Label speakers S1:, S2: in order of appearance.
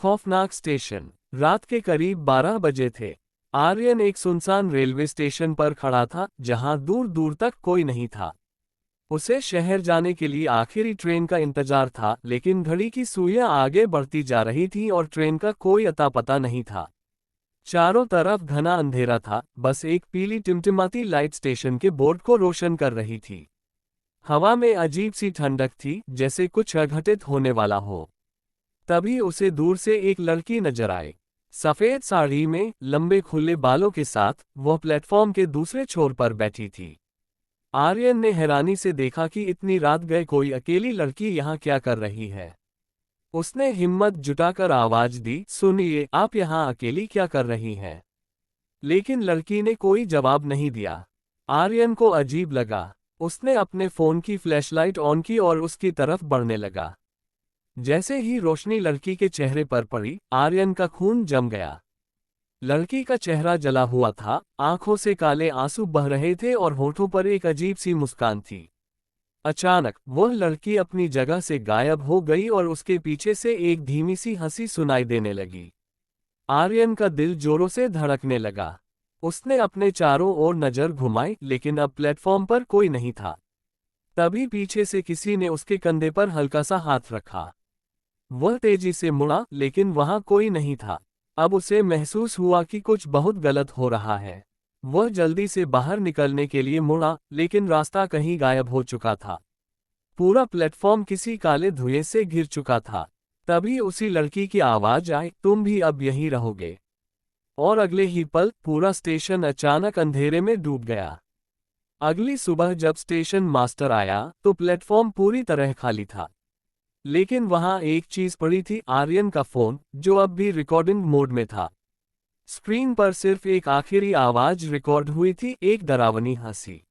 S1: खौफनाक स्टेशन। रात के करीब 12 बजे थे। आर्यन एक सुनसान रेलवे स्टेशन पर खड़ा था, जहां दूर दूर तक कोई नहीं था। उसे शहर जाने के लिए आखिरी ट्रेन का इंतजार था, लेकिन घड़ी की सुइयां आगे बढ़ती जा रही थी और ट्रेन का कोई अता पता नहीं था। चारों तरफ घना अंधेरा था, बस एक पीली टिमटिमाती लाइट स्टेशन के बोर्ड को रोशन कर रही थी। हवा में अजीब सी ठंडक थी, जैसे कुछ अघटित होने वाला हो। तभी उसे दूर से एक लड़की नजर आई। सफेद साड़ी में, लंबे खुले बालों के साथ, वह प्लेटफॉर्म के दूसरे छोर पर बैठी थी। आर्यन ने हैरानी से देखा कि इतनी रात गए कोई अकेली लड़की यहाँ क्या कर रही है। उसने हिम्मत जुटाकर आवाज दी, सुनिए, आप यहाँ अकेली क्या कर रही हैं? लेकिन लड़की ने कोई जवाब नहीं दिया। आर्यन को अजीब लगा। उसने अपने फोन की फ्लैशलाइट ऑन की और उसकी तरफ बढ़ने लगा। जैसे ही रोशनी लड़की के चेहरे पर पड़ी, आर्यन का खून जम गया। लड़की का चेहरा जला हुआ था, आंखों से काले आंसू बह रहे थे और होठों पर एक अजीब सी मुस्कान थी। अचानक वह लड़की अपनी जगह से गायब हो गई और उसके पीछे से एक धीमी सी हंसी सुनाई देने लगी। आर्यन का दिल जोरों से धड़कने लगा। उसने अपने चारों ओर नजर घुमाई, लेकिन अब प्लेटफॉर्म पर कोई नहीं था। तभी पीछे से किसी ने उसके कंधे पर हल्का सा हाथ रखा। वह तेजी से मुड़ा, लेकिन वहां कोई नहीं था। अब उसे महसूस हुआ कि कुछ बहुत गलत हो रहा है। वह जल्दी से बाहर निकलने के लिए मुड़ा, लेकिन रास्ता कहीं गायब हो चुका था। पूरा प्लेटफॉर्म किसी काले धुएं से घिर चुका था। तभी उसी लड़की की आवाज आई, तुम भी अब यहीं रहोगे? और अगले ही पल पूरा स्टेशन अचानक अंधेरे में डूब गया। अगली सुबह जब स्टेशन मास्टर आया, तो प्लेटफॉर्म पूरी तरह खाली था। लेकिन वहां एक चीज पड़ी थी, आर्यन का फोन, जो अब भी रिकॉर्डिंग मोड में था। स्क्रीन पर सिर्फ एक आखिरी आवाज रिकॉर्ड हुई थी, एक डरावनी हंसी।